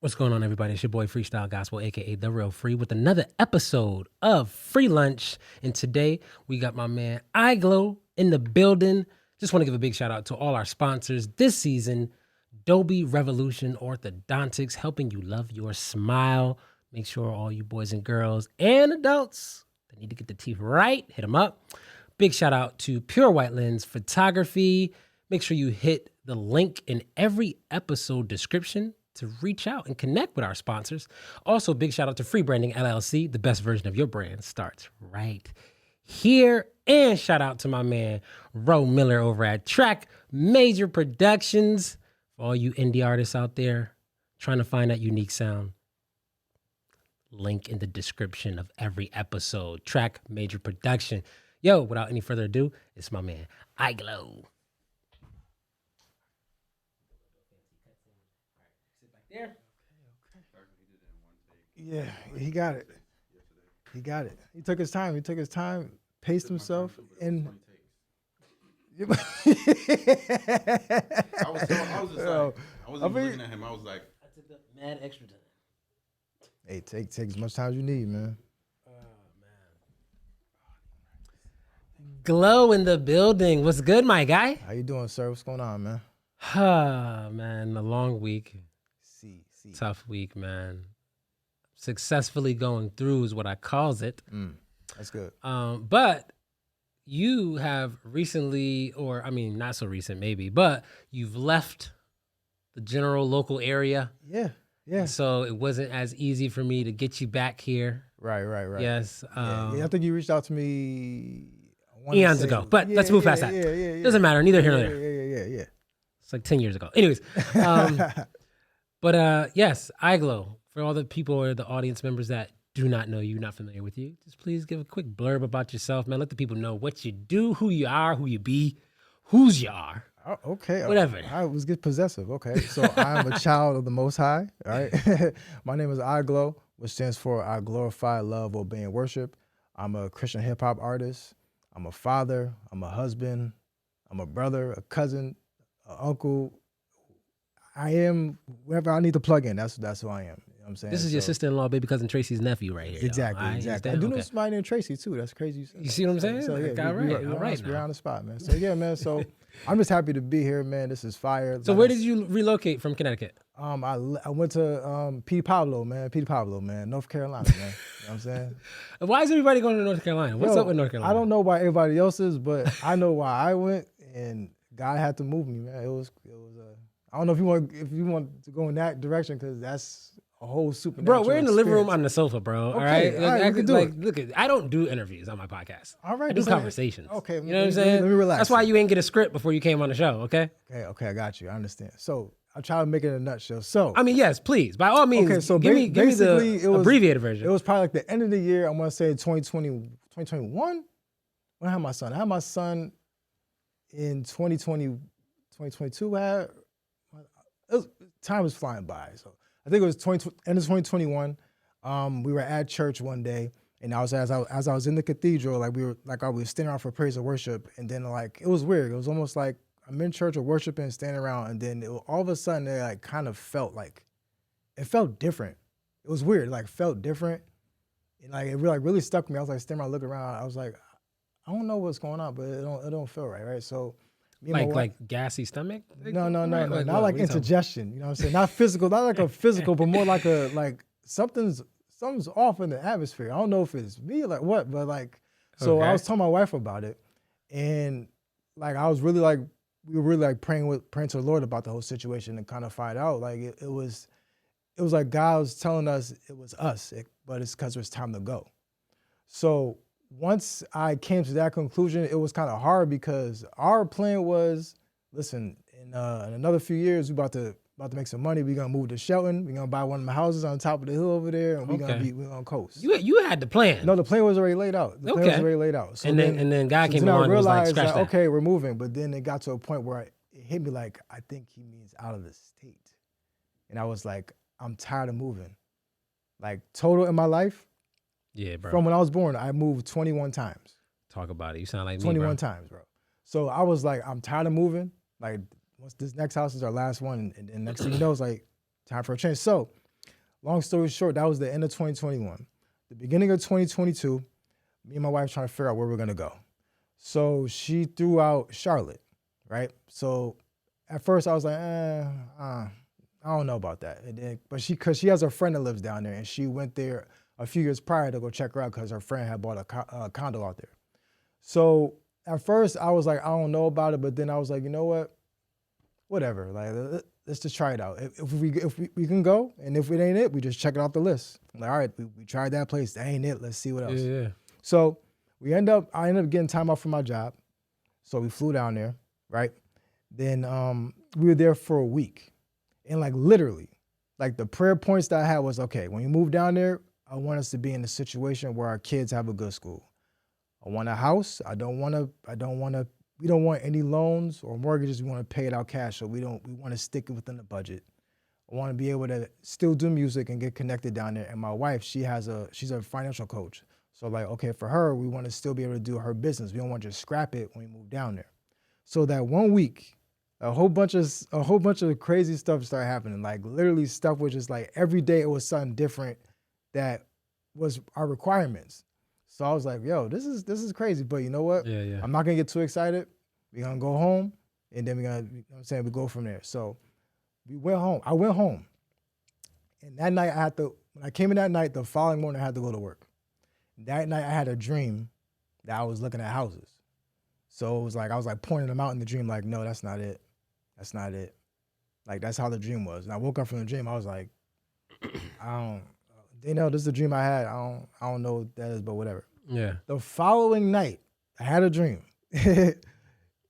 What's going on, everybody? It's your boy Freestyle Gospel, aka The Real Free, with another episode of Free Lunch. And today we got my man iGlow in the building. Just want to give a big shout out to all our sponsors this season. Dobie Revolution Orthodontics, helping you love your smile. Make sure all you boys and girls and adults that need to get the teeth right, hit them up. Big shout out to Pure White Lens Photography. Make sure you hit the link in every episode description to reach out and connect with our sponsors. Also, big shout out to Frii Branding LLC. The best version of your brand starts right here. And shout out to my man, Ro Miller over at Track Major Productions. For all you indie artists out there trying to find that unique sound, link in the description of every episode. Track Major Production. Yo, without any further ado, it's my man, iGlow. There. Yeah, he got it. He got it. He took his time. Paced himself, and I was looking at him. I was like, I took the mad extra time. hey, take as much time as you need, man. Oh, man. Glow in the building. What's good, my guy? How you doing, sir? What's going on, man? Man, a long week. See. Tough week, man. Successfully going through is what I calls it. That's good. But you have recently, or I mean, not so recent maybe, but you've left the general local area. Yeah. So it wasn't as easy for me to get you back here. Right. Yes. Yeah, I think you reached out to me Eons ago, but let's move past that. Yeah. Doesn't matter, neither here nor there. Yeah. It's like 10 years ago. Anyways, but yes, iGlow. For all the people or the audience members that do not know you, not familiar with you, just please give a quick blurb about yourself, man. Let the people know what you do, who you are, who you be, whose you are. Oh, okay. Whatever. I was get possessive. Okay. So I'm a child of the Most High. All right. My name is iGlow, which stands for I Glorify, Love, Obey, and Worship. I'm a Christian hip hop artist. I'm a father. I'm a husband. I'm a brother, a cousin, an uncle. I am wherever I need to plug in. That's who I am. You know what I'm saying? This is your sister-in-law, baby cousin Tracy's nephew right here. Exactly. Y'all. I do know somebody named Tracy too. That's crazy. You see what I'm saying? So yeah, all right. We're on the spot, man. So yeah, man. So I'm just happy to be here, man. This is fire. So where did you relocate from Connecticut? I went to P. Pablo, man, North Carolina, man. You know what I'm saying? Why is everybody going to North Carolina? What's up with North Carolina? I don't know why everybody else is, but I know why I went, and God had to move me, man. It was. I don't know if you want to go in that direction, because that's a whole supernatural. Bro, we're in the living room on the sofa, bro. Okay, all right, we can do it. Look, I don't do interviews on my podcast. All right, I do conversations. Okay, you know what I'm saying? Let me relax. That's why you ain't get a script before you came on the show. Okay, I got you. I understand. So I'll try to make it in a nutshell. So I mean, yes, please, by all means. Okay, so give me the abbreviated version. It was probably like the end of the year. I'm gonna say 2021. When I had my son. I had my son in 2022. Time was flying by. So I think it was end of 2021. We were at church one day, and as I was in the cathedral, I was standing around for praise and worship, and then it was weird. It was almost like I'm in church or worshiping, standing around, and then all of a sudden it kind of felt it felt different. It was weird. It felt different, and it really stuck with me. I was standing around, looking around. I was like, I don't know what's going on, but it don't feel right. So. Like gassy stomach? No, not like indigestion. You know what I'm saying? Not physical, not like a physical, but more like something's off in the atmosphere. I don't know if it's me or what, but so I was telling my wife about it, and I was really we were really praying to the Lord about the whole situation, and kind of find out it was like God was telling us it was us, but it's because it was time to go. So once I came to that conclusion, it was kind of hard, because our plan was, listen, in another few years, we're about to make some money. We're gonna move to Shelton. We're gonna buy one of the houses on top of the hill over there, and we're gonna coast. You had the plan. No, the plan was already laid out. So and then God came along and was like, scratch that. Okay, we're moving. But then it got to a point where it hit me I think he means out of the state, and I was like, I'm tired of moving. Total in my life. Yeah, bro. From when I was born, I moved 21 times. Talk about it. You sound like me, 21 bro. times, bro. So I was like, I'm tired of moving. Once this next house is our last one, and next thing you know, it's time for a change. So long story short, that was the end of 2021. The beginning of 2022, me and my wife trying to figure out where we're going to go. So she threw out Charlotte, right? So at first I was like, I don't know about that. But because she has a friend that lives down there, and she went there a few years prior to go check her out because her friend had bought a condo out there. So at first I was like, I don't know about it, but then I was like, you know what? Whatever. Like, let's just try it out. If we can go, and if it ain't it, we just check it off the list. I'm like, all right, we tried that place. That ain't it. Let's see what else. Yeah. So I ended up getting time off from my job. So we flew down there, right? Then we were there for a week. And like literally, like the prayer points that I had was, okay, when you move down there, I want us to be in a situation where our kids have a good school. I want a house. We don't want any loans or mortgages. We want to pay it out cash. So we want to stick it within the budget. I want to be able to still do music and get connected down there. And my wife, she's a financial coach. So like, okay, for her, we want to still be able to do her business. We don't want to just scrap it when we move down there. So that 1 week, a whole bunch of crazy stuff started happening. Like literally stuff was just like every day it was something different that was our requirements. So I was like, yo, this is crazy. But you know what? Yeah. I'm not gonna get too excited. We're gonna go home, and then we're gonna, you know what I'm saying, we go from there. So we went home. I went home. And that night when I came in that night, the following morning I had to go to work. That night I had a dream that I was looking at houses. So it was like I was like pointing them out in the dream, like, no, that's not it. That's not it. Like that's how the dream was. And I woke up from the dream, I was like, they know this is the dream I had. I don't know what that is, but whatever. Yeah. The following night, I had a dream. It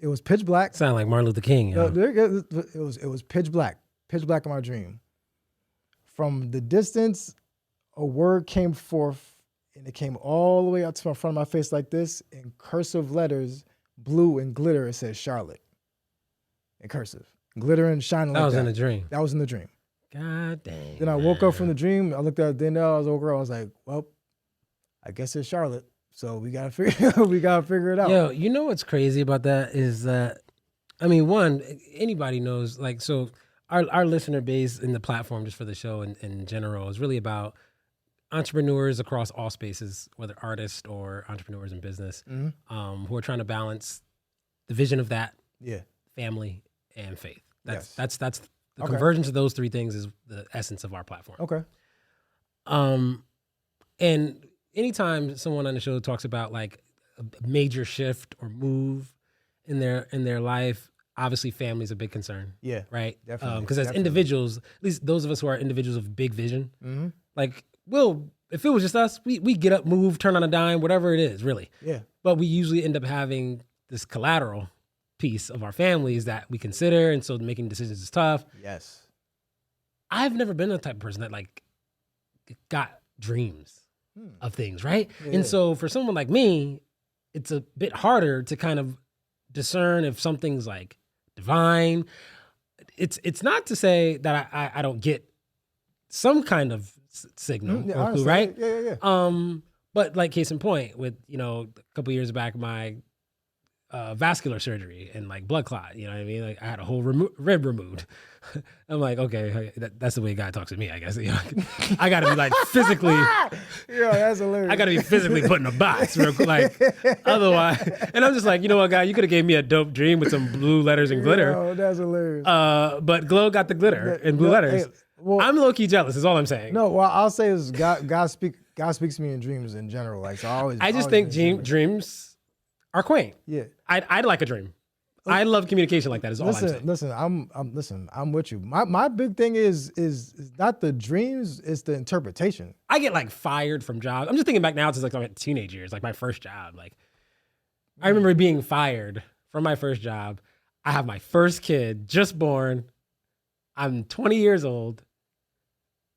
was pitch black. Sound like Martin Luther King. It was pitch black in my dream. From the distance, a word came forth, and it came all the way up to the front of my face like this, in cursive letters, blue and glitter. It said Charlotte, in cursive, glitter and shining. That was in the dream. That was in the dream. God dang. Then I woke up from the dream. I looked at Danielle. I was over. I was like, well, I guess it's Charlotte. So we gotta figure it out. Yo, you know what's crazy about that is that, I mean, one, anybody knows, like, so our listener base in the platform just for the show in general is really about entrepreneurs across all spaces, whether artists or entrepreneurs in business, who are trying to balance the vision of that, family and faith. That's the convergence of those three things is the essence of our platform. Okay. And anytime someone on the show talks about like a major shift or move in their life, obviously family is a big concern. Yeah. Right? Definitely. Because as individuals, at least those of us who are individuals of big vision, like if it was just us, we get up, move, turn on a dime, whatever it is, really. Yeah. But we usually end up having this collateral piece of our families that we consider, and so making decisions is tough. Yes. I've never been the type of person that like got dreams of things, right? Yeah. And so for someone like me, it's a bit harder to kind of discern if something's like divine. It's not to say that I don't get some kind of signal or clue, right? Yeah. But like case in point with, a couple years back, my vascular surgery and like blood clot, you know what I mean? Like I had a whole rib removed. I'm like, okay, that's the way God talks to me, I guess. I gotta be like physically. Yeah, that's hilarious. I gotta be physically put in a box, like otherwise. And I'm just like, you know what, God, you could have gave me a dope dream with some blue letters and glitter. Oh, that's hilarious. But Glow got the glitter and blue letters. Hey, well, I'm low key jealous. Is all I'm saying. No, well, I'll say is God speaks to me in dreams in general. Like so, I just think dreams are quaint. Yeah, I'd like a dream. I love communication like that. Is all I'm saying. Listen, I'm with you. My big thing is not the dreams, it's the interpretation. I get like fired from jobs. I'm just thinking back now to like my teenage years, like my first job. Like I remember being fired from my first job. I have my first kid just born. I'm 20 years old,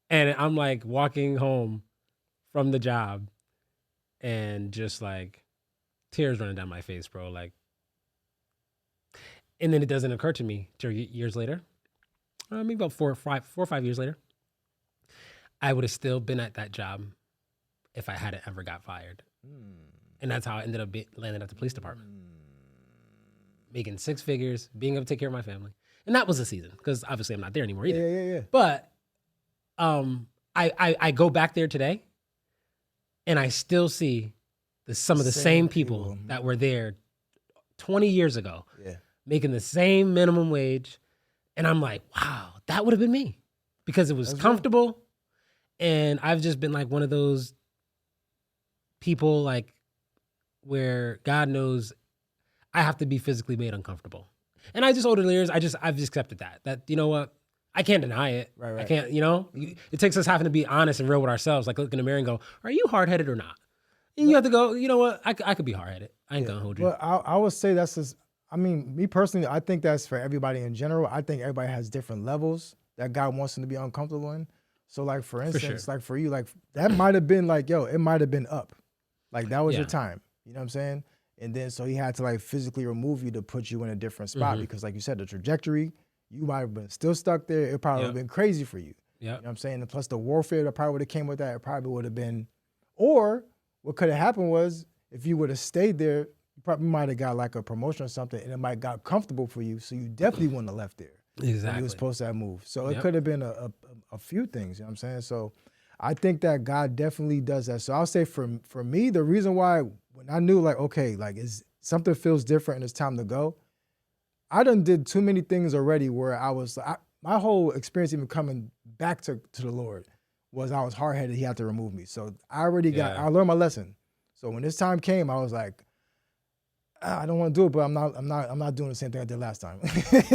and I'm like walking home from the job, and just like tears running down my face, bro. Like. And then it doesn't occur to me till years later, maybe about 4 or 5 years later, I would have still been at that job if I hadn't ever got fired. And that's how I ended up landing at the police department. Making 6 figures, being able to take care of my family. And that was the season, because obviously I'm not there anymore either. Yeah. But I go back there today and I still see some of the same people that were there 20 years ago making the same minimum wage. And I'm like, wow, that would have been me because it was comfortable. And I've just been like one of those people like where God knows I have to be physically made uncomfortable. And I just over the years, I've just accepted that, you know what? I can't deny it. Right. I can't, it takes us having to be honest and real with ourselves. Like look in the mirror and go, are you hard-headed or not? And you have to go, you know what? I could be hard-headed. I ain't gonna hold you. But I would say that's just, I mean, me personally, I think that's for everybody in general. I think everybody has different levels that God wants them to be uncomfortable in. So like, for instance, like for you, like that might've been like, it might've been up. Like that was your time. You know what I'm saying? And then, so he had to like physically remove you to put you in a different spot because like you said, the trajectory, you might have been still stuck there. It probably would have been crazy for you. You know what I'm saying? And plus the warfare that probably would have came with that, it probably would have been, or what could have happened was if you would have stayed there, you probably might have got like a promotion or something and it might got comfortable for you. So you definitely wouldn't have left there. Exactly. You was supposed to have moved. So it could have been a few things, you know what I'm saying? So I think that God definitely does that. So I'll say for me, the reason why when I knew like, okay, like something feels different and it's time to go, I done did too many things already where my whole experience even coming back to the Lord was I was hard-headed. He had to remove me. So I already I learned my lesson. So when this time came, I was like, I don't want to do it, but I'm not doing the same thing I did last time.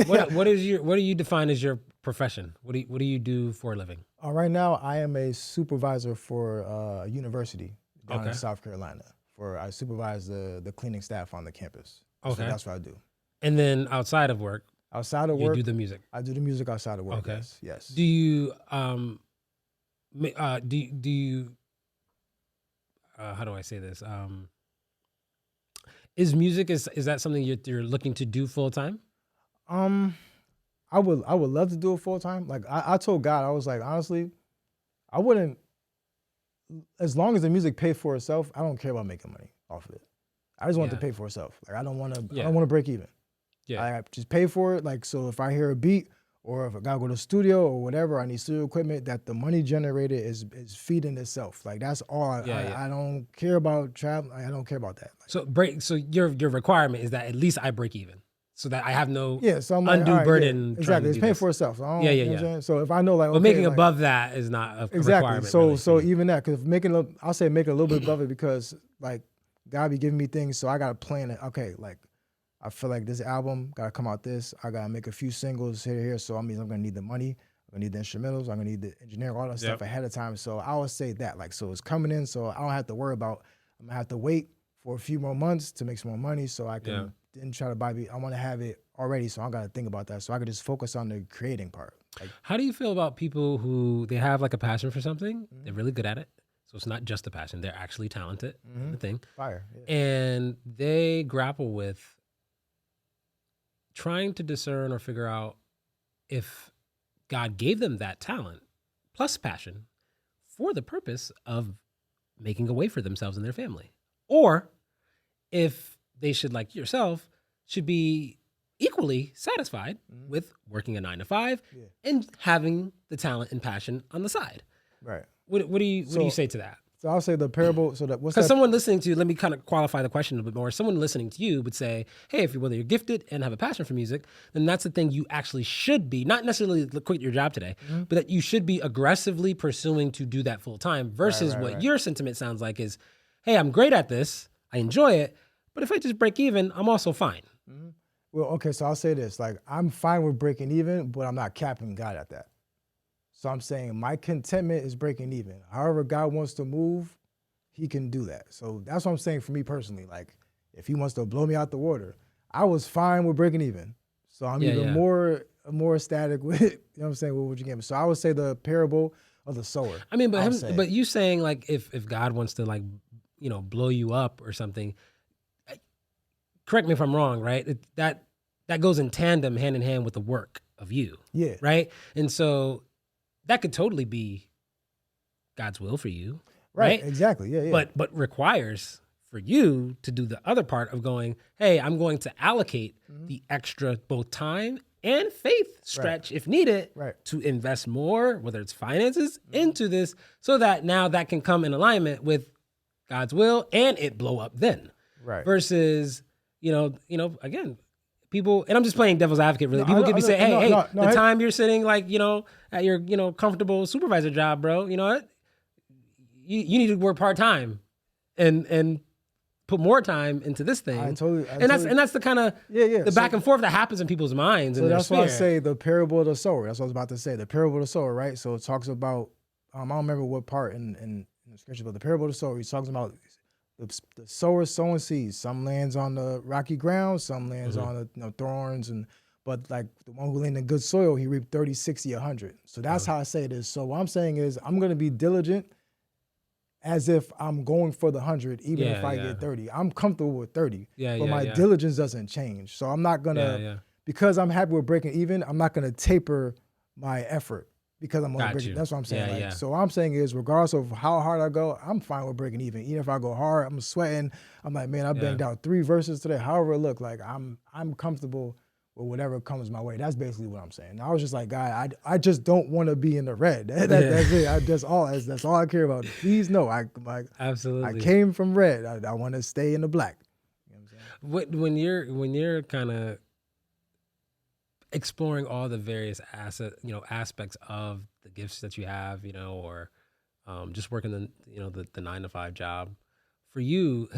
What do you define as your profession? What do you do for a living? Right now, I am a supervisor for a university down in South Carolina. I supervise the cleaning staff on the campus. Okay, so that's what I do. And then outside of work, you do the music. I do the music outside of work. Okay. Yes. Do you do you how do I say this? Is music is that something you're looking to do full time? I would love to do it full time. Like I told God, I was like, honestly, I wouldn't. As long as the music pays for itself, I don't care about making money off of it. I just want it to pay for itself. Like I don't want to break even. Yeah, I just pay for it. Like so, if I hear a beat or if I gotta go to the studio or whatever, I need studio equipment. That the money generated is feeding itself. Like that's all. I don't care about travel. I don't care about that. Like, So your requirement is that at least I break even, so that I have no so I'm like, undue burden. Yeah, exactly, it's paying for itself. So I don't, you know what I'm saying? So if I know like, but making above that is not a requirement. So even that, because I'll say make it a little bit above it because like God be giving me things, so I gotta plan it. Okay, like I feel like this album gotta come out I gotta make a few singles here. So I mean I'm gonna need the money, I'm gonna need the instrumentals, I'm gonna need the engineering, all that stuff ahead of time. So I always say that, like, so it's coming in, so I don't have to worry about, I'm gonna have to wait for a few more months to make some more money so I can then try to buy it. I wanna have it already, so I gotta think about that. So I can just focus on the creating part. Like, how do you feel about people who they have like a passion for something, they're really good at it, so it's not just a passion, they're actually talented in the thing. Fire. And they grapple with trying to discern or figure out if God gave them that talent plus passion for the purpose of making a way for themselves and their family, or if they should, like yourself, should be equally satisfied with working a 9-to-5 and having the talent and passion on the side. Right. What do you say to that? So I'll say the parable. So that because someone listening to you, let me kind of qualify the question a little bit more. Someone listening to you would say, "Hey, whether you're gifted and have a passion for music, then that's the thing you actually should be. Not necessarily quit your job today, but that you should be aggressively pursuing to do that full time." Versus what your sentiment sounds like is, "Hey, I'm great at this. I enjoy it, but if I just break even, I'm also fine." Well, okay, so I'll say this: like I'm fine with breaking even, but I'm not capping God at that. So I'm saying my contentment is breaking even. However God wants to move, he can do that. So that's what I'm saying for me personally. Like if he wants to blow me out the water, I was fine with breaking even. So I'm even more ecstatic with, you know what I'm saying, with what you gave me. So I would say the parable of the sower. I mean, but you saying like if God wants to like, blow you up or something, correct me if I'm wrong, right? That goes in tandem, hand in hand with the work of you. Yeah. Right? And so that could totally be God's will for you, right? Exactly. Yeah. But requires for you to do the other part of going, hey, I'm going to allocate the extra both time and faith stretch if needed to invest more, whether it's finances, into this, so that now that can come in alignment with God's will and it blow up then. Right. Versus, again, people, and I'm just playing devil's advocate really. People could be saying, the time you're sitting at your, comfortable supervisor job, bro, you know what? You need to work part-time and put more time into this thing. That's the kind of the back and forth that happens in people's minds. So that's why I say the parable of the sower. That's what I was about to say. The parable of the sower, right? So it talks about, I don't remember what part in the scripture, but the parable of the sower, he talks about the sower sowing seeds. Some lands on the rocky ground, some lands on the thorns, but like the one who landed in good soil, he reaped 30, 60, 100. So that's how I say it is. So what I'm saying is I'm going to be diligent as if I'm going for the 100, even if I get 30. I'm comfortable with 30, but my diligence doesn't change. So I'm not gonna, because I'm happy with breaking even, I'm not gonna taper my effort because I'm gonna break it. That's what I'm saying. So what I'm saying is, regardless of how hard I go, I'm fine with breaking even. Even if I go hard, I'm sweating. I'm like, man, I banged out 3 verses today. However it look, like I'm comfortable with whatever comes my way. That's basically what I'm saying. And I was just like, God, I just don't want to be in the red. That's it. That's all I care about. Please no, absolutely. I came from red. I want to stay in the black. You know what I'm saying? When you're kind of exploring all the various aspects of the gifts that you have, or just working the 9-to-5 job, for you,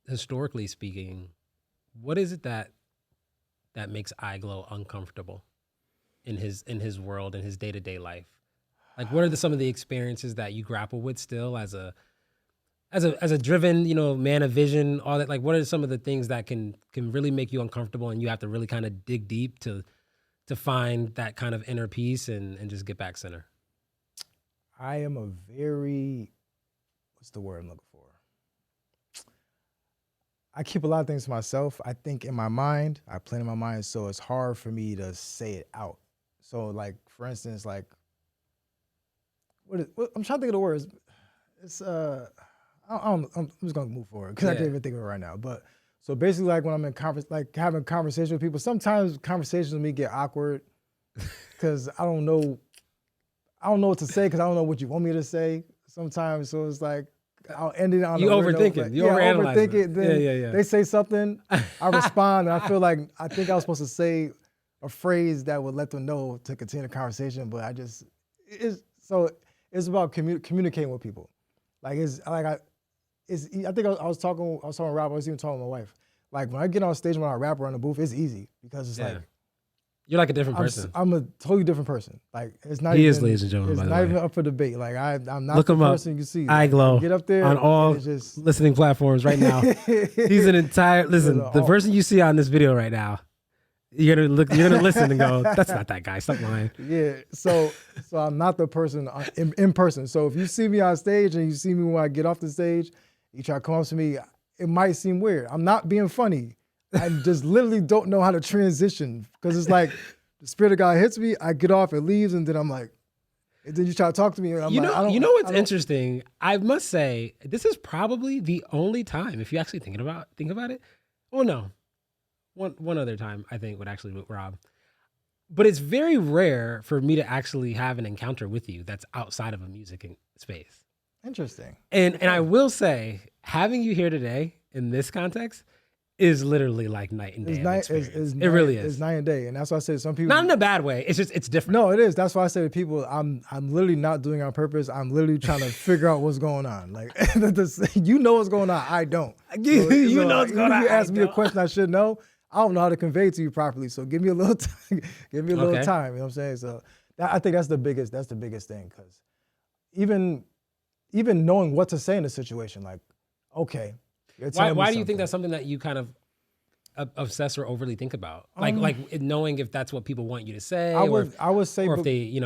historically speaking, what is it that makes iGlow uncomfortable in his world, in his day-to-day life? Like, what are some of the experiences that you grapple with still as a driven, man of vision, all that? Like, what are some of the things that can really make you uncomfortable and you have to really kind of dig deep to find that kind of inner peace and just get back center? I am a very, what's the word I'm looking for? I keep a lot of things to myself. I think in my mind, I plan in my mind, so it's hard for me to say it out. So, like, for instance, like, I'm trying to think of the words. It's I'm just gonna move forward because I can't even think of it right now. But so basically, like when I'm in having conversations with people, sometimes conversations with me get awkward because I don't know what to say because I don't know what you want me to say sometimes. So it's like, I'll end it on you overthink it. You overanalyze it. Then they say something, I respond, and I feel like I think I was supposed to say a phrase that would let them know to continue the conversation, but it's about communicating with people. Like I think I was talking to Rob. I was even talking to my wife. Like when I get on stage when I rap around the booth, it's easy because it's like you're like a different person. I'm a totally different person. Like it's not. He is, ladies and gentlemen. It's not even up for debate. Like I'm not Look the him person up. you see. iGlow. Get up there on all listening platforms right now. He's an entire the person you see on this video right now. You're gonna listen and go, that's not that guy. Stop lying. Yeah. So I'm not the person in person. So if you see me on stage and you see me when I get off the stage, you try to come up to me, it might seem weird. I'm not being funny. I just literally don't know how to transition because it's like the Spirit of God hits me, I get off, it leaves, and then I'm like, and then you try to talk to me. And I'm what's interesting? I must say, this is probably the only time, if you actually think about it. Well, no, one other time I think would actually with Rob, but it's very rare for me to actually have an encounter with you that's outside of a music space. Interesting. And I will say, having you here today in this context is literally like night and day. It really is. It's night and day. And that's why I say some people. Not in a bad way. It's just, it's different. No, it is. That's why I say to people, I'm literally not doing it on purpose. I'm literally trying to figure out what's going on. Like, you know what's going on. I don't. You know what's going on. If you ask me a question I should know, I don't know how to convey it to you properly. So give me a little time. Give me a little time. You know what I'm saying? So I think that's the biggest thing. Because even knowing what to say in a situation, like, okay. Why do you think that's something that you kind of obsess or overly think about? Like knowing if that's what people want you to say, I would say if they,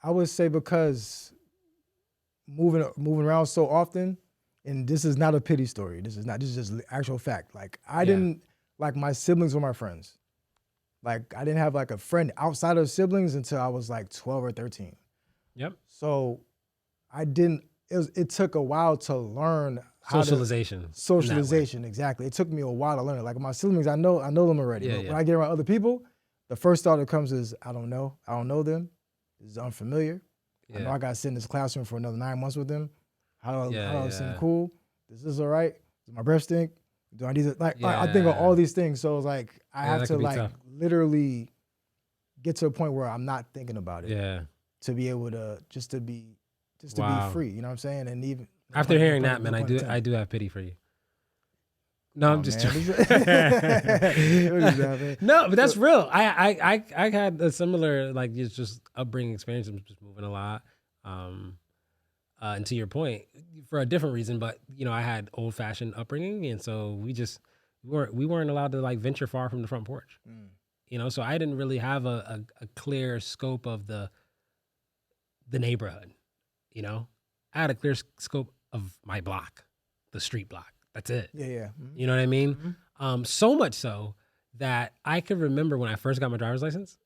I would say because moving around so often, and this is not a pity story. This is just actual fact. Like I didn't, like my siblings were my friends. Like I didn't have like a friend outside of siblings until I was like 12 or 13. Yep. So it took a while to learn Socialization, exactly. It took me a while to learn it. Like my siblings, I know them already. But when I get around other people, the first thought that comes is, I don't know. I don't know them. This is unfamiliar. Yeah. I know I got to sit in this classroom for another 9 months with them. How do I seem yeah. cool? Is this all right? Does my breath stink? Do I need to, like, I think of Yeah. all these things. So it's like, I Yeah, have that to could be like tough. literally get to a point where I'm not thinking about it Yeah. to be able to, just to be Wow. free. You know what I'm saying? And even After hearing that, man, I do have pity for you. No, I'm just joking. No, but that's real. I had a similar like just upbringing experience. I'm just moving a lot. And to your point, for a different reason, but you know, I had old fashioned upbringing, and so we weren't allowed to like venture far from the front porch. You know, so I didn't really have a clear scope of the neighborhood. You know, I had a clear scope of my block, the street block. That's it. Yeah. You know what I mean? So much so that I could remember when I first got my driver's license,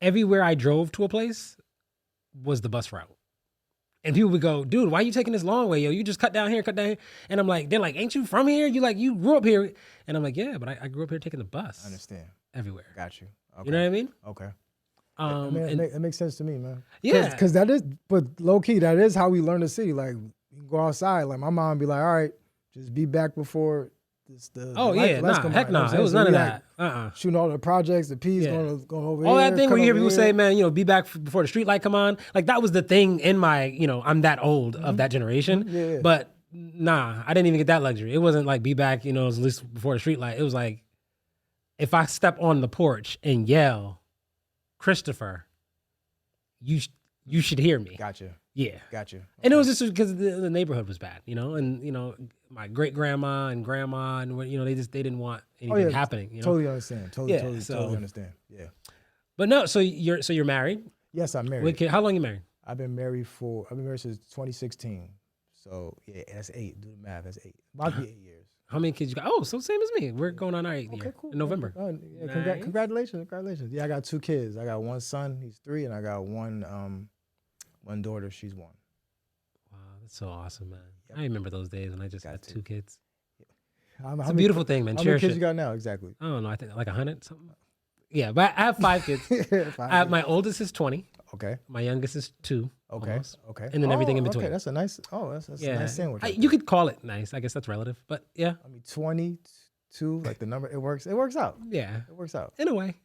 everywhere I drove to a place was the bus route. And people would go, dude, why are you taking this long way, yo? You just cut down here. And I'm like, they're like, ain't you from here? You grew up here. And I'm like, yeah, but I grew up here taking the bus. I understand. Everywhere. Got you. Okay. You know what I mean? Okay. It makes sense to me, man. Yeah. Because that is, but low key, that is how we learn to see. Like, you can go outside. Like, my mom be like, all right, just be back before lights come heck on. no. It was none of that. Shooting all the projects, the P's going over all here. that thing where you hear people say, man, you know, be back before the street light come on. Like that was the thing in my, you know, I'm that old of that generation. Yeah. But nah, I didn't even get that luxury. It wasn't like be back, you know, at least before the street light. It was like, if I step on the porch and yell, Christopher, you should hear me. Gotcha. Yeah. Gotcha. And it was just because the neighborhood was bad, you know, and you know, my great grandma and grandma and you know, they didn't want anything happening. You know? Totally understand. Totally understand. Yeah. But no, so you're married. Yes, I'm married. How long you married? I've been married since 2016. So yeah, that's 8. Do the math. That's 8. About to be 8 years. How many kids you got? Oh, so same as me. We're going on our 8th year Cool. in November. Yeah, Nice. Congratulations. Yeah, I got 2 kids. I got one son, he's 3, and I got one daughter, she's 1. Wow, that's so awesome, man. Yep. I remember those days when I just got 2 kids. It's a beautiful thing, man. How Cherish many kids it. you got now, exactly? I don't know. I think like 100 something. Yeah, but I have 5 kids. My oldest is 20. Okay. My youngest is 2. Okay. Almost. Okay. And then everything in between. Okay, that's a nice. That's a nice sandwich. You could call it nice. I guess that's relative, but yeah. I mean, 22, like the number, it works out. Yeah. It works out. In a way,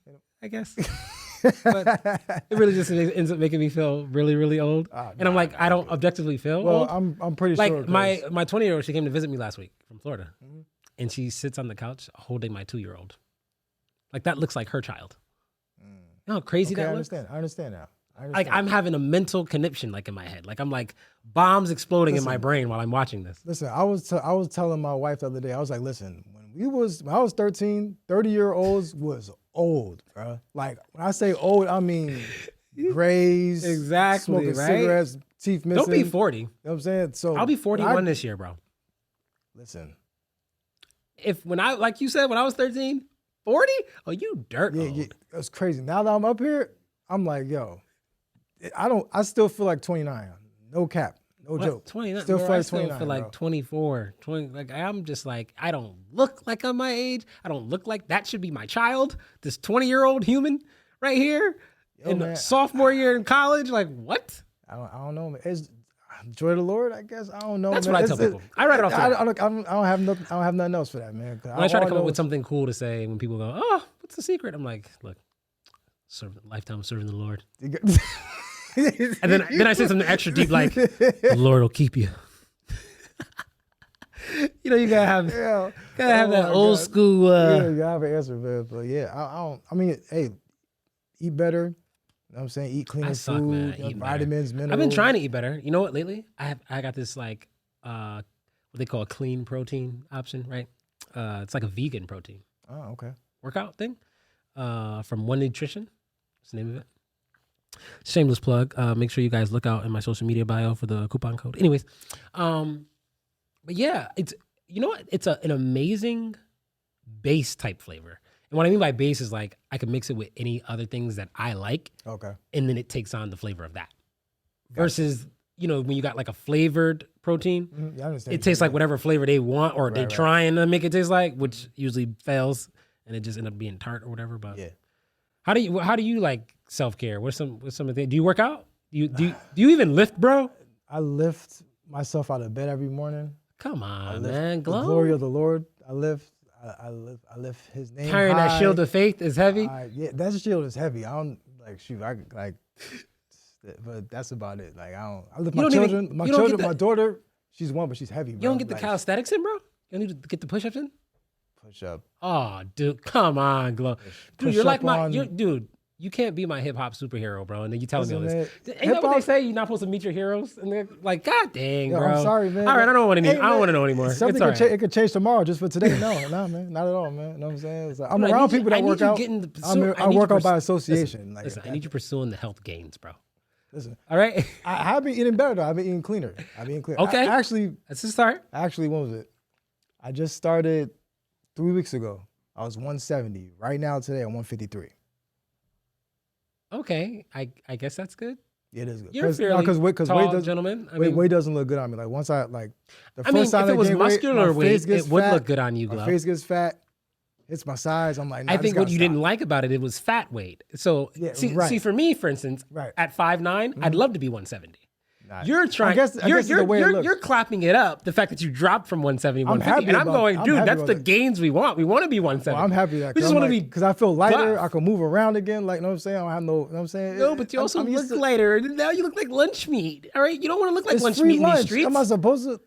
I guess. But it really just ends up making me feel really, really old. And I'm like, I don't objectively feel old. I'm pretty like sure. My 20-year-old, she came to visit me last week from Florida, and she sits on the couch holding my 2-year-old. Like that looks like her child. You know how crazy that looks? I understand now. Like I'm having a mental conniption like in my head. Like I'm like bombs exploding in my brain while I'm watching this. Listen, I was telling my wife the other day, I was like, listen, when I was 13, 30-year-olds was old, bro. Like when I say old, I mean grays, exactly, smoking right? cigarettes, teeth missing. Don't be 40. You know what I'm saying? So I'll be 41 this year, bro. Listen. When I was 13, 40? Oh, you dirt old. Yeah, that's crazy. Now that I'm up here, I'm like, yo, I still feel like 29. No cap. No joke. 29. Still bro, feel I like still 29. feel like bro. 24. 20. Like I'm just like, I don't look like I'm my age. I don't look like that should be my child. This 20-year-old human right here in sophomore year in college. Like what? I don't know, man. It's joy of the Lord, I guess. I don't know. That's man. what I tell people. I write it off. I don't have nothing else for that, man. When I try to come up with something cool to say, when people go, "Oh, what's the secret?" I'm like, "Look, lifetime serving the Lord." And then I say something extra deep, like, "The Lord will keep you." You know, you gotta have that old school. Yeah, you gotta have an answer, man. But yeah, I don't. I mean, hey, eat better. You know what I'm saying? Eat cleaner food, man. vitamins, minerals. I've been trying to eat better. You know what? Lately, I got this like what they call a clean protein option, right? It's like a vegan protein. Oh, okay. Workout thing from One Nutrition. What's the name of it? Shameless plug. Make sure you guys look out in my social media bio for the coupon code. Anyways, but yeah, it's an amazing base type flavor. And what I mean by base is like I could mix it with any other things that I like. Okay. And then it takes on the flavor of that. Versus, when you got like a flavored protein, I understand. it tastes like whatever flavor they want or they're trying to make it taste like, which usually fails and it just ended up being tart or whatever. But Yeah. how do you like self-care? What's some of the things? Do you work out? Do you even lift, bro? I lift myself out of bed every morning. Come I on, lift man. the Glow. glory of the Lord. I lift his name Carrying high. that shield of faith is heavy. Yeah, that shield is heavy. I don't like shoot. But that's about it. Like I lift my children. My daughter, she's one, but she's heavy. Bro. You don't get the calisthenics in, bro? You don't need to get the push-ups in? Push up. Oh, dude, come on, Glow. Dude, you're like dude, you can't be my hip-hop superhero, bro. And then you telling me all this. Ain't that what they say? You're not supposed to meet your heroes? And they're like, God dang, bro. I'm sorry, man. All right, I don't want to know anymore. Something it could change tomorrow just for today. No, man. Not at all, man. You know what I'm saying? It's like, I'm around people that work out. I work out by association. Listen, I need you pursuing the health gains, bro. Listen, all right. I have been eating better though. I've been eating cleaner. Okay. That's a start. Actually, when was it? I just started 3 weeks ago. I was 170. Right now, today, I'm 153. Okay, I guess that's good. Yeah, it is good. You're fairly tall, gentleman. Weight doesn't look good on me. Like once I the first time if it was gain muscular weight, it would fat, look good on you, Glow. My face gets fat. It's my size. I'm like, nah, I think what you didn't like about it was fat weight. So see, for me, for instance, at 5'9", I'd love to be 170. Nah, you're trying. You're clapping it up. The fact that you dropped from 170, 150, and I'm going, dude, that's the gains we want. We want to be 170. Well, I'm happy that we just want to be because I feel lighter. I can move around again. Like, you know what I'm saying? I don't have no. You know what I'm saying? No, but you also look lighter. Now you look like lunch meat. All right, you don't want to look like lunch meat in these streets. Am I supposed to?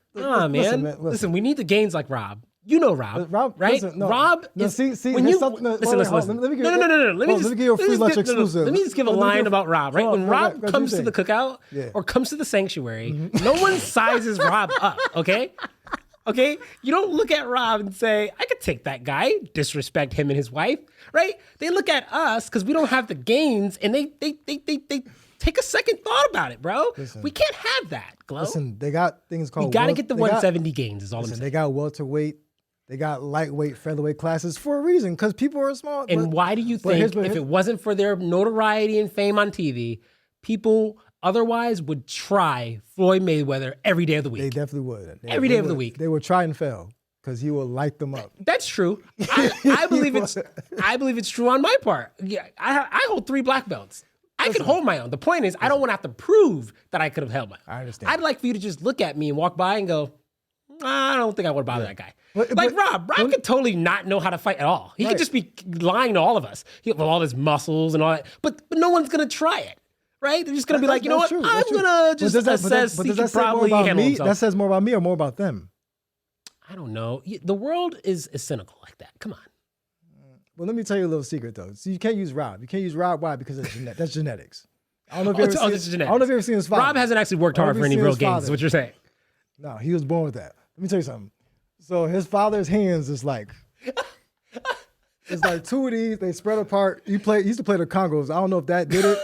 Listen, we need the gains like Rob. You know Rob, right? Listen, no, Rob no, is see, when you listen. Let me give you a free lunch exclusive. Let me just give a line about Rob, right? When Rob comes to the cookout or comes to the sanctuary, no one sizes Rob up, okay? Okay? You don't look at Rob and say, I could take that guy, disrespect him and his wife, right? They look at us because we don't have the gains and they take a second thought about it, bro. Listen, we can't have that, Glow. Listen, they got things called... We got to get the 170 gains is all I'm saying. They got welterweight. They got lightweight, featherweight classes for a reason, because people are small. And why do you think if it wasn't for their notoriety and fame on TV, people otherwise would try Floyd Mayweather every day of the week? They definitely would. Every day of the week. They would try and fail because he will light them up. That's true. I believe it's true on my part. Yeah, I hold 3 black belts. I could hold my own. The point is, I don't want to have to prove that I could have held my own. I understand. I'd like for you to just look at me and walk by and go, I don't think I would bother that guy. Rob could totally not know how to fight at all. He could just be lying to all of us. He with all his muscles and all that. But no one's gonna try it, right? They're just gonna be like, you know what? I'm gonna just assess. He could probably handle himself. That says more about me or more about them? I don't know. The world is cynical like that. Come on. Well, let me tell you a little secret though. So you can't use Rob. You can't use Rob. Why? Because that's genetics. I don't know if you've ever seen his father. Rob hasn't actually worked hard for any real gains. Is what you're saying? No, he was born with that. Let me tell you something. So his father's hands is like, it's like 2 of these, they spread apart. He used to play the Congos. I don't know if that did it,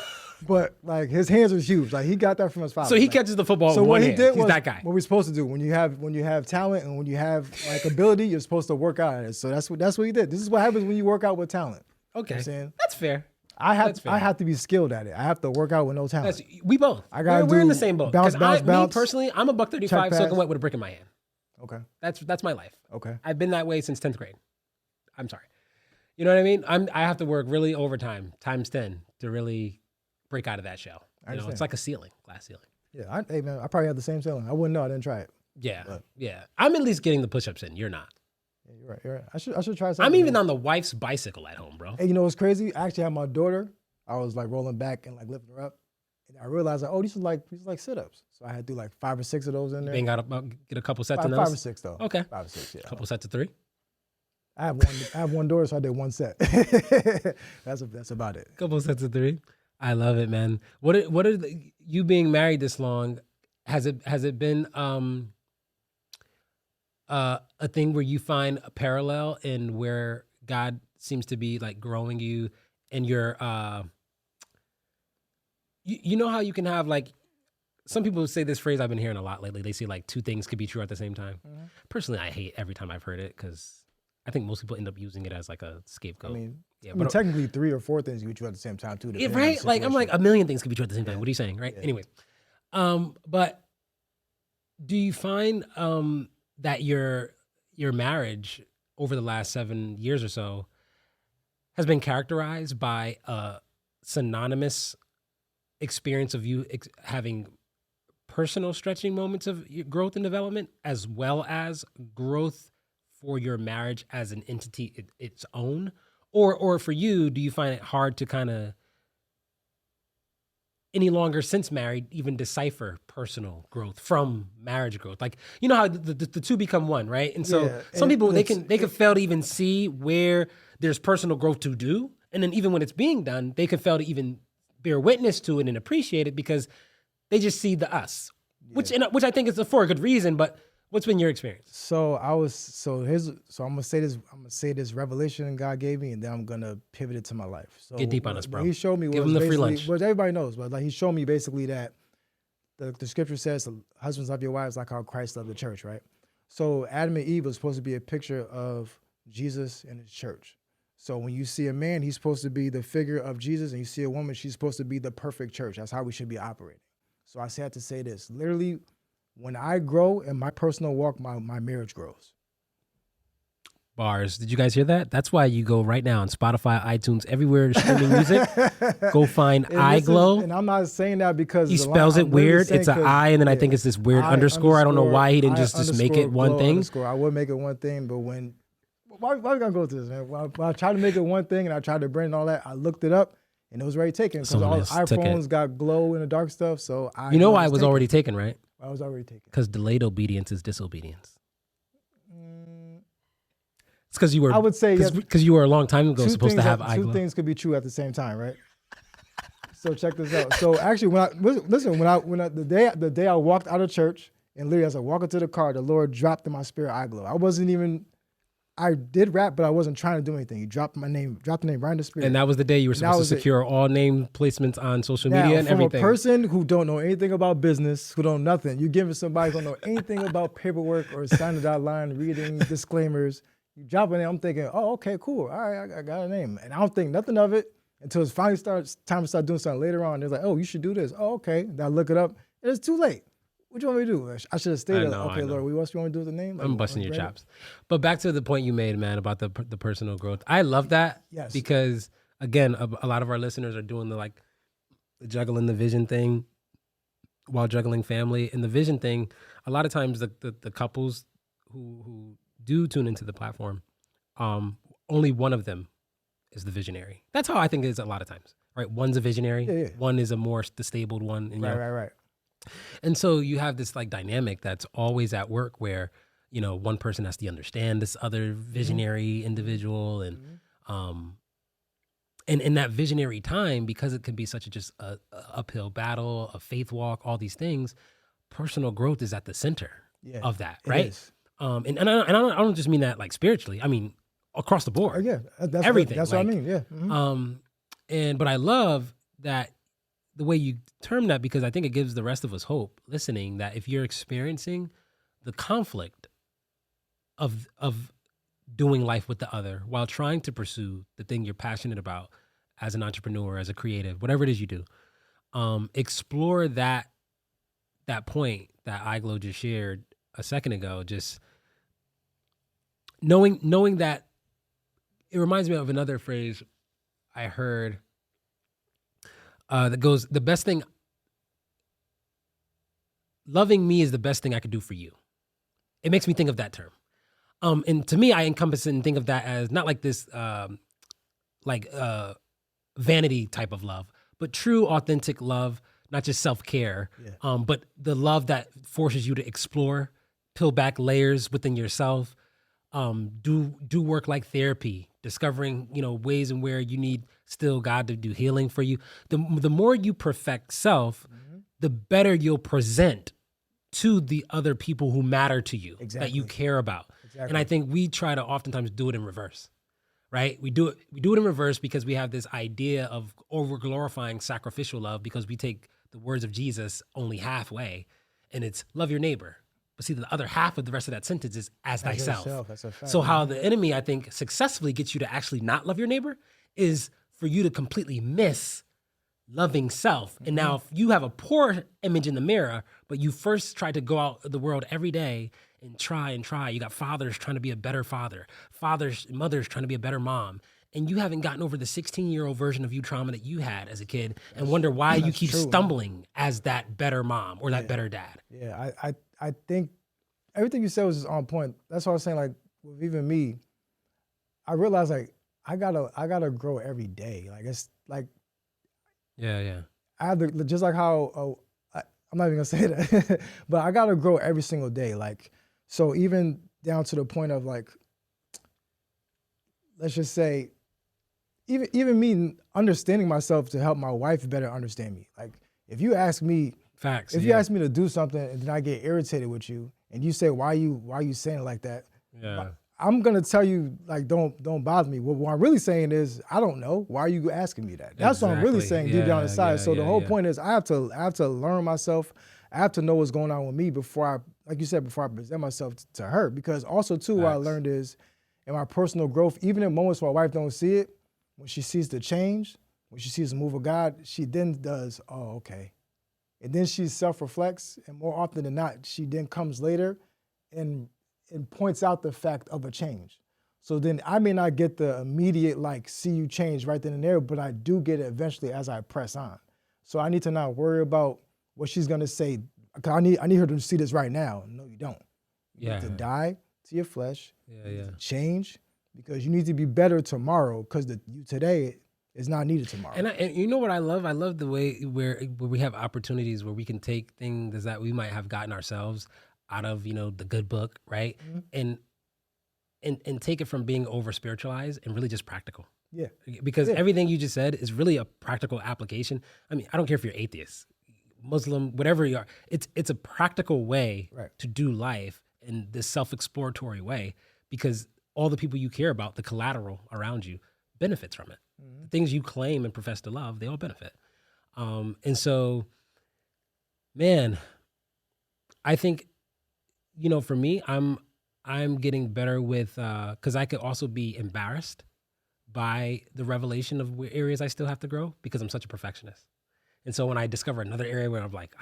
but like his hands are huge. Like he got that from his father. So he catches the football with one hand. He's that guy. What we're supposed to do when you have talent and when you have like ability, you're supposed to work out at it. So that's what he did. This is what happens when you work out with talent. Okay, you know that's fair. I have to be skilled at it. I have to work out with no talent. We both. We're in the same boat. Bounce. Me personally, I'm a $135 soaking wet with a brick in my hand. Okay. That's my life. Okay. I've been that way since 10th grade. I'm sorry. You know what I mean? I have to work really overtime, times 10, to really break out of that shell. It's like a ceiling, glass ceiling. Yeah. Hey man, I probably have the same ceiling. I wouldn't know. I didn't try it. Yeah. But. Yeah. I'm at least getting the push-ups in. You're not. Yeah, you're right. I should try something. I'm even on the wife's bicycle at home, bro. Hey, you know what's crazy? I actually had my daughter. I was like rolling back and like lifting her up. I realized like, oh, these are like sit-ups. So I had to do like 5 or 6 of those in there. You got to get a couple sets in those? 5 or 6 though. Okay. 5 or 6, yeah. A couple sets of 3? I have one daughter, so I did 1 set. That's about it. Couple sets of 3. I love it, man. What are you being married this long? Has it been a thing where you find a parallel in where God seems to be like growing you and your you know how you can have like, some people say this phrase I've been hearing a lot lately. They say like 2 things could be true at the same time. Mm-hmm. Personally, I hate every time I've heard it because I think most people end up using it as like a scapegoat. I mean, technically 3 or 4 things could be true at the same time too. Yeah, right? Like I'm like a million things could be true at the same time. What are you saying, right? Yeah. Anyway, but do you find that your marriage over the last 7 years or so has been characterized by a synonymous experience of you having personal stretching moments of growth and development, as well as growth for your marriage as an entity its own? Or for you, do you find it hard to kind of any longer since married even decipher personal growth from marriage growth? Like, you know how the two become one, right? And so some people, they can fail to even see where there's personal growth to do. And then even when it's being done, they can fail to even bear witness to it and appreciate it because they just see the us, which I think is for a good reason. But what's been your experience? So I'm gonna say this revelation God gave me, and then I'm gonna pivot it to my life. So get deep on us, bro. He showed me Give him the free lunch. What everybody knows, but like he showed me basically that the scripture says, "Husbands love your wives like how Christ loved the church." Right. So Adam and Eve was supposed to be a picture of Jesus and his church. So when you see a man, he's supposed to be the figure of Jesus, and you see a woman, she's supposed to be the perfect church. That's how we should be operating. So I had to say this. Literally, when I grow in my personal walk, my marriage grows. Bars. Did you guys hear that? That's why you go right now on Spotify, iTunes, everywhere streaming music. Go find iGlow. And I'm not saying that because he spells it weird. It's an I, and then I think it's this weird underscore. I don't know why he didn't just make it one thing. I would make it one thing, but why we gonna go through this, man? When I tried to make it one thing and I tried to bring all that, I looked it up and it was already taken because all iPhones got glow in the dark stuff. So you know why it was already taken, right? I was already taken. Because delayed obedience is disobedience. It's because you were. I would say because you were a long time ago supposed to have iGlow. Two things could be true at the same time, right? So check this out. So actually, the day I walked out of church and literally as I walked into the car, the Lord dropped in my spirit iGlow. I did rap, but I wasn't trying to do anything. He dropped the name right in the spirit. And that was the day you were supposed to secure all name placements on social media and everything. From a person who don't know anything about business, who don't nothing, you're giving somebody who don't know anything about paperwork or signing that line, reading disclaimers. You drop it in, I'm thinking, oh, okay, cool. All right, I got a name. And I don't think nothing of it until it's finally time to start doing something later on. They're like, oh, you should do this. Oh, okay. Then I look it up. And it's too late. What do you want me to do? I should have stayed there. Okay, Lord, what else you want to do with the name? I'm busting your chops. But back to the point you made, man, about the personal growth. I love that because, again, a lot of our listeners are doing the juggling the vision thing while juggling family. And the vision thing, a lot of times the couples who do tune into the platform, only one of them is the visionary. That's how I think it is a lot of times, right? One's a visionary. One is a more disabled one. And right. And so you have this dynamic that's always at work where, one person has to understand this other visionary individual. And, and in that visionary time, because it can be such a uphill battle, a faith walk, all these things, personal growth is at the center of that. Right. And I don't just mean that spiritually. I mean, across the board. That's everything. That's what I mean. Yeah. Mm-hmm. But I love that the way you term that, because I think it gives the rest of us hope listening that if you're experiencing the conflict of doing life with the other while trying to pursue the thing you're passionate about as an entrepreneur, as a creative, whatever it is you do, explore that point that iGlow just shared a second ago, just knowing that it reminds me of another phrase I heard that goes, the best thing, loving me is the best thing I could do for you. It makes me think of that term. And to me, I encompass it and think of that as not like this, vanity type of love, but true, authentic love, not just self-care, but the love that forces you to explore, peel back layers within yourself, do work like therapy, discovering, ways in where you need still God to do healing for you. The more you perfect self, the better you'll present to the other people who matter to you, that you care about. And I think we try to oftentimes do it in reverse, right? We do it in reverse because we have this idea of over glorifying sacrificial love because we take the words of Jesus only halfway, and it's love your neighbor. But see, the other half of the rest of that sentence is as thyself. That's a fact. So how the enemy, I think, successfully gets you to actually not love your neighbor is for you to completely miss loving self. And now if you have a poor image in the mirror, but you first try to go out in the world every day and try. You got fathers trying to be a better father, mothers trying to be a better mom. and you haven't gotten over the 16-year-old version of you trauma that you had as a kid, and wonder why you keep stumbling as that better mom or that better dad. Yeah, I think everything you said was just on point. That's what I was saying. Like with even me, I realized like I gotta grow every day. Like it's like yeah. I have to, just like how I'm not even gonna say that, but I gotta grow every single day. Like so, even down to the point of like, let's just say, even me understanding myself to help my wife better understand me. Like if you ask me, facts. If you ask me to do something and then I get irritated with you and you say why you saying it like that, I'm gonna tell you like don't bother me. What I'm really saying is I don't know. Why are you asking me that? That's what I'm really saying deep down inside. So the whole point is I have to learn myself. I have to know what's going on with me before I, like you said, before I present myself to her. Because also too, what I learned is in my personal growth, even in moments where my wife don't see it, when she sees the change, when she sees the move of God, she then does, oh, okay. And then she self-reflects, and more often than not, she then comes later and points out the fact of a change. So then I may not get the immediate, like, see you change right then and there, but I do get it eventually as I press on. So I need to not worry about what she's gonna say, because I need her to see this right now. No, you don't. You need to die to your flesh, change, because you need to be better tomorrow, because you today is not needed tomorrow. And you know what I love? I love the way where we have opportunities where we can take things that we might have gotten ourselves out of, the good book, right? Mm-hmm. And take it from being over spiritualized and really just practical. Yeah. Because everything you just said is really a practical application. I mean, I don't care if you're atheist, Muslim, whatever you are. It's a practical way to do life in this self-exploratory way, because all the people you care about, the collateral around you, benefits from it. Mm-hmm. The things you claim and profess to love, they all benefit. And so, man, I think, for me, I'm getting better with, because I could also be embarrassed by the revelation of areas I still have to grow, because I'm such a perfectionist. And so when I discover another area where I'm like,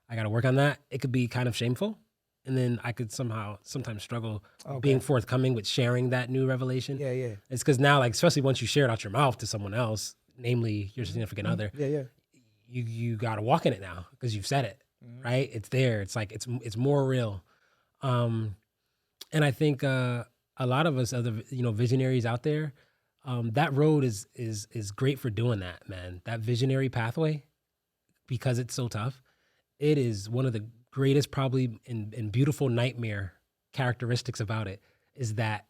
I got to work on that, it could be kind of shameful. And then I could sometimes struggle being forthcoming with sharing that new revelation. Yeah. It's because now, like, especially once you share it out your mouth to someone else, namely your significant other, you got to walk in it now because you've said it, right? It's there. It's like, it's more real. And I think a lot of us other, visionaries out there, that road is great for doing that, man. That visionary pathway, because it's so tough, it is one of the greatest, probably, and beautiful nightmare characteristics about it, is that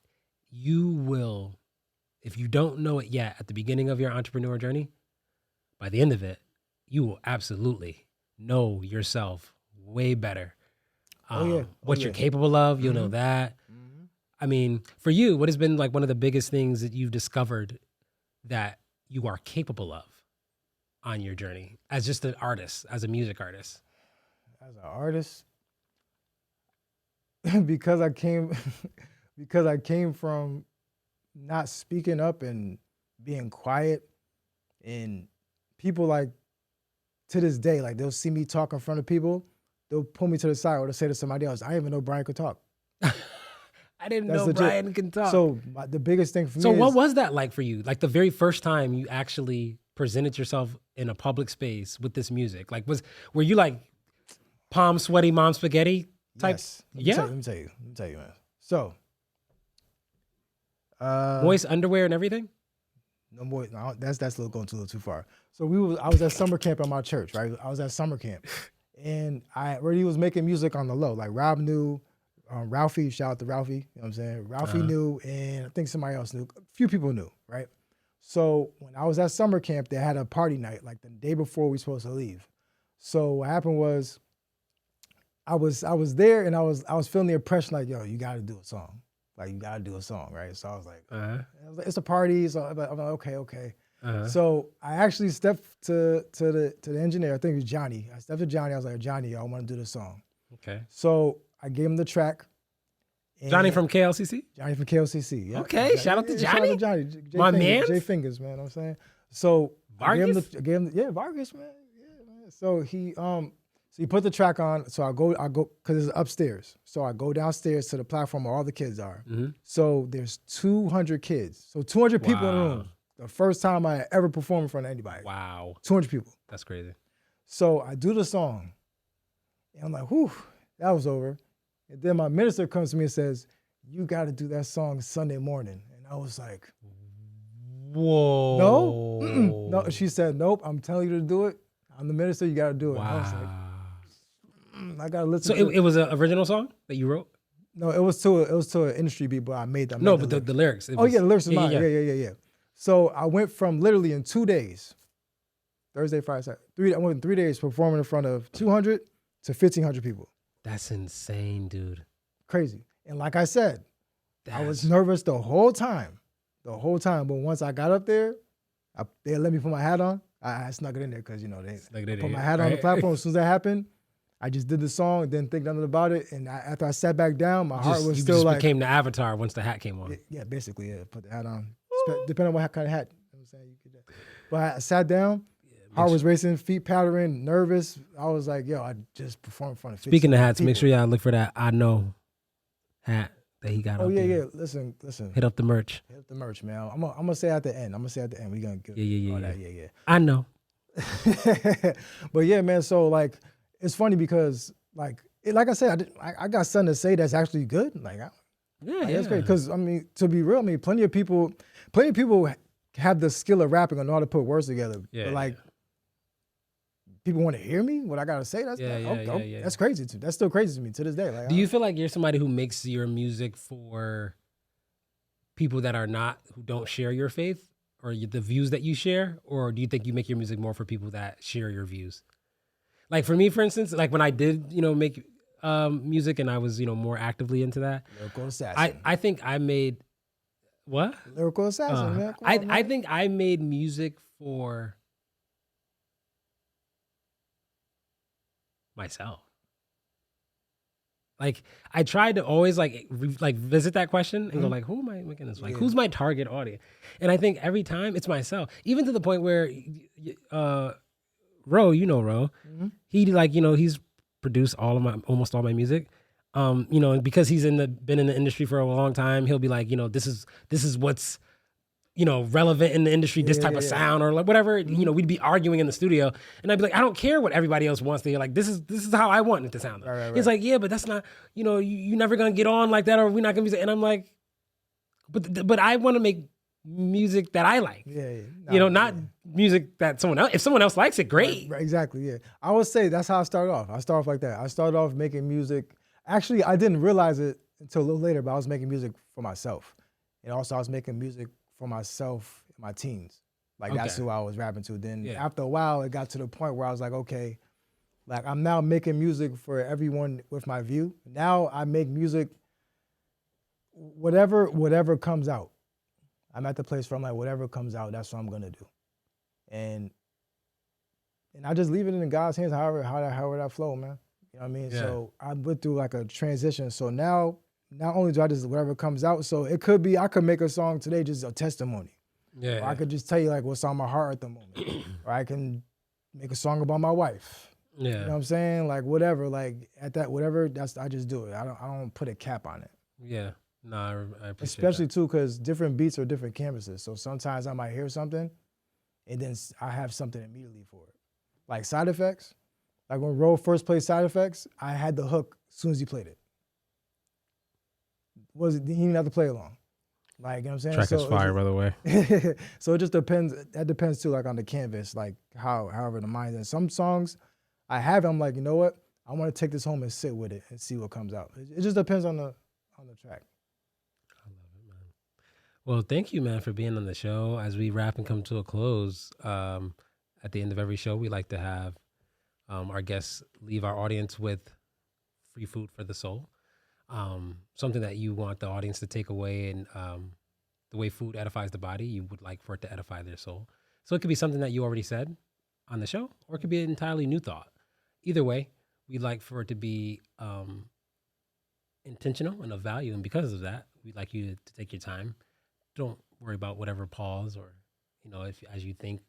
you will, if you don't know it yet at the beginning of your entrepreneur journey, by the end of it, you will absolutely know yourself way better. What you're capable of, you'll know that. Mm-hmm. I mean, for you, what has been like one of the biggest things that you've discovered that you are capable of on your journey as just an artist, as a music artist? As an artist, because I came from not speaking up and being quiet, and people, like, to this day, like, they'll see me talk in front of people, they'll pull me to the side or they'll say to somebody else, I didn't even know Brian could talk. I didn't know Brian can talk. So the biggest thing for me So what was that like for you? Like the very first time you actually presented yourself in a public space with this music, like were you like palm sweaty mom spaghetti type? Yes. Let me tell you, man. So moist underwear and everything? No, that's going a little too far. So I was at summer camp at my church, right? I was at summer camp, and I already was making music on the low. Like Rob knew, Ralphie, shout out to Ralphie, you know what I'm saying? Ralphie knew, and I think somebody else knew. A few people knew, right? So when I was at summer camp, they had a party night, like the day before we were supposed to leave. So what happened was, I was there, and I was feeling the impression, like, yo, you got to do a song. Like, you got to do a song, right? So I was like, it's a party. So I'm like, okay. So I actually stepped to the engineer. I think it was Johnny. I stepped to Johnny. I was like, Johnny, I want to do this song. Okay. So I gave him the track. Johnny from KLCC? Johnny from KLCC, yeah. Okay, shout out to Johnny. Shout out to Johnny. My man? J Fingers, man, you know what I'm saying? So Vargas? I gave him Vargas, man. Yeah, man. So So you put the track on. So I go, because it's upstairs. So I go downstairs to the platform where all the kids are. Mm-hmm. So there's 200 kids. So 200 people in the Wow. room. The first time I ever performed in front of anybody. Wow. 200 people. That's crazy. So I do the song. And I'm like, whew, that was over. And then my minister comes to me and says, you got to do that song Sunday morning. And I was like, whoa. No? Mm-mm. No. She said, nope, I'm telling you to do it. I'm the minister, you got to do it. Wow. I was like, I got to listen So to it was an original song that you wrote? No, it was to an industry beat, but I made that. No, but the lyrics. Oh, yeah, the lyrics is mine. Yeah. So I went from literally in 2 days, Thursday, Friday, Saturday, I went in 3 days performing in front of 200 to 1,500 people. That's insane, dude. Crazy. And like I said, I was nervous the whole time. But once I got up there, they let me put my hat on. I snuck it in there because, they put my hat on the platform. As soon as that happened, I just did the song, didn't think nothing about it. And after I sat back down, my heart was still like... became the avatar once the hat came on. Yeah, basically, put the hat on. Depending on what kind of hat. You know what I'm saying? You could, but I sat down, heart was racing, feet powdering, nervous. I was like, yo, I just performed in front of 50 Speaking of hats, people. make sure y'all look for that I Know hat that he got up there. Yeah. Listen. Hit up the merch. Hit up the merch, man. I'm gonna say at the end. We gonna get all that. Yeah. I know. But yeah, man. So like, it's funny because like I said, I got something to say that's actually good. Like, that's great. Because I mean, to be real, plenty of people have the skill of rapping and know how to put words together. Yeah. But like, people want to hear me. What I gotta say. That's That's crazy. That's still crazy to me to this day. Like, do you feel like you're somebody who makes your music for people that who don't share your faith or the views that you share, or do you think you make your music more for people that share your views? Like for me, for instance, like when I did, make music and I was, more actively into that. Lyrical assassin. I think I made what? Lyrical assassin, man. I think I made music for myself. Like I tried to always like visit that question and go like, who am I making this? Like, who's my target audience? And I think every time it's myself, even to the point where, Ro, Ro, he he's produced almost all my music. Because he's been in the industry for a long time, he'll be like, this is what's, relevant in the industry, this type of sound or like whatever, we'd be arguing in the studio and I'd be like, I don't care what everybody else wants to hear. Like, this is how I want it to sound. Right. He's like, yeah, but that's not, you're never going to get on like that or we're not going to be, and I'm like, but I want to make music that I like, not music that someone else, if someone else likes it, great. Right, exactly. Yeah. I would say that's how I started off. I started off like that. I started off making music. Actually, I didn't realize it until a little later, but I was making music for myself. And also I was making music for myself in my teens. Like that's who I was rapping to. Then after a while, it got to the point where I was like, okay, like I'm now making music for everyone with my view. Now I make music, whatever comes out. I'm at the place where I'm like, whatever comes out, that's what I'm gonna do. And I just leave it in God's hands, however that flow, man. You know what I mean? Yeah. So I went through like a transition. So now, not only do I just whatever comes out, so it could be I could make a song today just a testimony. Yeah. Or I could just tell you like what's on my heart at the moment. Or I can make a song about my wife. Yeah. You know what I'm saying? Like whatever, like at that whatever, I just do it. I don't put a cap on it. Yeah. No, I appreciate especially that. Too, because different beats are different canvases. So sometimes I might hear something, and then I have something immediately for it. Like Side Effects, like when Ro first played Side Effects, I had the hook as soon as he played it. He didn't have to play along. Like, you know what I'm saying? Track is fire, by the way. So it just depends. That depends too, like on the canvas, like however the mind is. Some songs I have, I'm like, you know what? I want to take this home and sit with it and see what comes out. It just depends on the track. I love it, man. Well, thank you, man, for being on the show. As we wrap and come to a close, at the end of every show, we like to have our guests leave our audience with free food for the soul. Something that you want the audience to take away, and the way food edifies the body, you would like for it to edify their soul. So it could be something that you already said on the show, or it could be an entirely new thought. Either way, we'd like for it to be intentional and of value. And because of that, we'd like you to take your time. Don't worry about whatever pause or, if as you think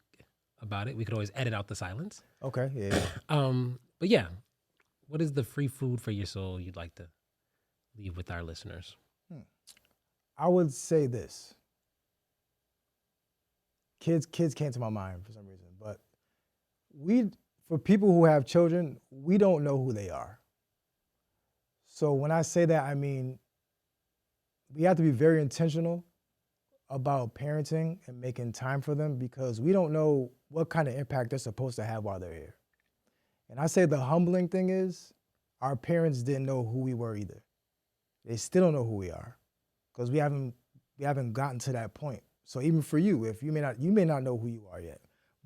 about it, we could always edit out the silence. Okay. Yeah. But yeah, What is the free food for your soul you'd like to leave with our listeners? I would say this. Kids came to my mind for some reason, but for people who have children, we don't know who they are. So when I say that, I mean, we have to be very intentional about parenting and making time for them because we don't know what kind of impact they're supposed to have while they're here. And I say the humbling thing is our parents didn't know who we were either. They still don't know who we are because we haven't gotten to that point. So even for you, if you may not know who you are yet.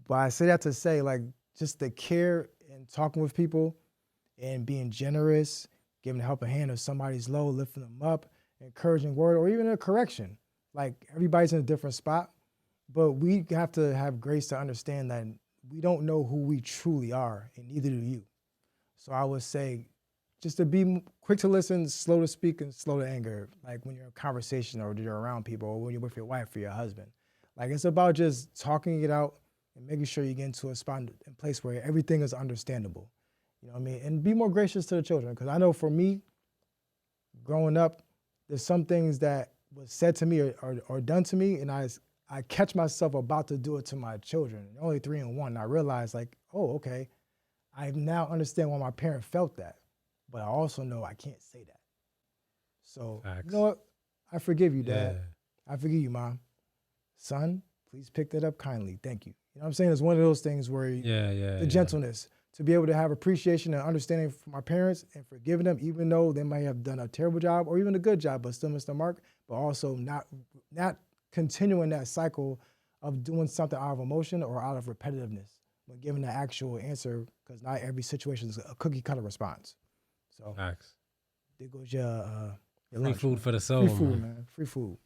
But I say that to say, like, just the care and talking with people and being generous, giving a helping hand if somebody's low, lifting them up, encouraging word, or even a correction. Like, everybody's in a different spot, but we have to have grace to understand that we don't know who we truly are, and neither do you. So I would say just to be quick to listen, slow to speak, and slow to anger, like when you're in a conversation or you're around people or when you're with your wife or your husband. Like, it's about just talking it out and making sure you get into a spot in place where everything is understandable. You know what I mean? And be more gracious to the children, because I know for me, growing up, there's some things that was said to me or done to me, and I catch myself about to do it to my children. Only 3 and 1. And I realized, like, oh, okay, I now understand why my parent felt that, but I also know I can't say that. So, Facts. You know what? I forgive you, Dad. Yeah. I forgive you, Mom. Son, please pick that up kindly. Thank you. You know what I'm saying? It's one of those things where the gentleness, to be able to have appreciation and understanding for my parents and forgiving them, even though they might have done a terrible job or even a good job, but still missed the mark, but also not continuing that cycle of doing something out of emotion or out of repetitiveness when giving the actual answer, because not every situation is a cookie cutter response. So Facts. there goes your Free lunch, food man. for the soul. Free food, man. Free food.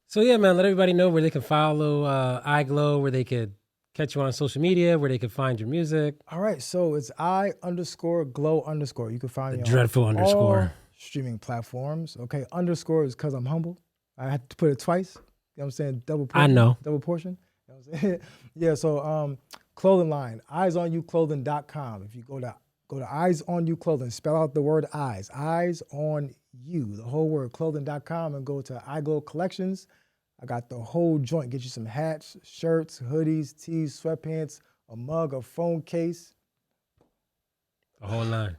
So yeah, man, let everybody know where they can follow iGlow, where they could catch you on social media, where they could find your music. All right, so it's I_glow_. You can find The me dreadful on underscore. all streaming platforms. Okay, underscore is because I'm humble. I had to put it twice. You know what I'm saying? Double portion. I know. Double portion. You know what I'm saying? Yeah, so clothing line, eyesonyouclothing.com. If you go to Eyes On You Clothing, spell out the word eyes on you, the whole word, clothing.com, and go to iGlow Collections. I got the whole joint. Get you some hats, shirts, hoodies, tees, sweatpants, a mug, a phone case. The whole 9.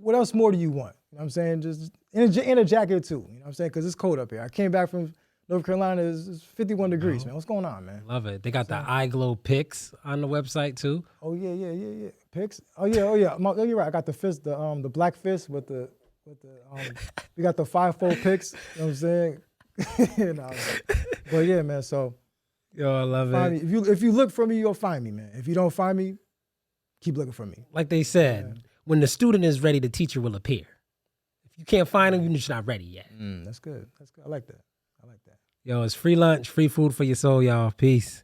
What else more do you want? You know what I'm saying? Just in a jacket too. You know what I'm saying? Because it's cold up here. I came back from North Carolina. It's 51 degrees, man. What's going on, man? Love it. They got the iGlow pics on the website too. Oh yeah. Pics. Oh yeah. Oh, you're right. I got the fist, the black fist with the we got the 5-fold pics. You know what I'm saying? No, but yeah, man. So Yo, I love find it. me. If you look for me, you'll find me, man. If you don't find me, keep looking for me. Like they said, when the student is ready, the teacher will appear. If you can't find him, you're just not ready yet. That's good. I like that. Yo, it's free lunch, free food for your soul, y'all. Peace.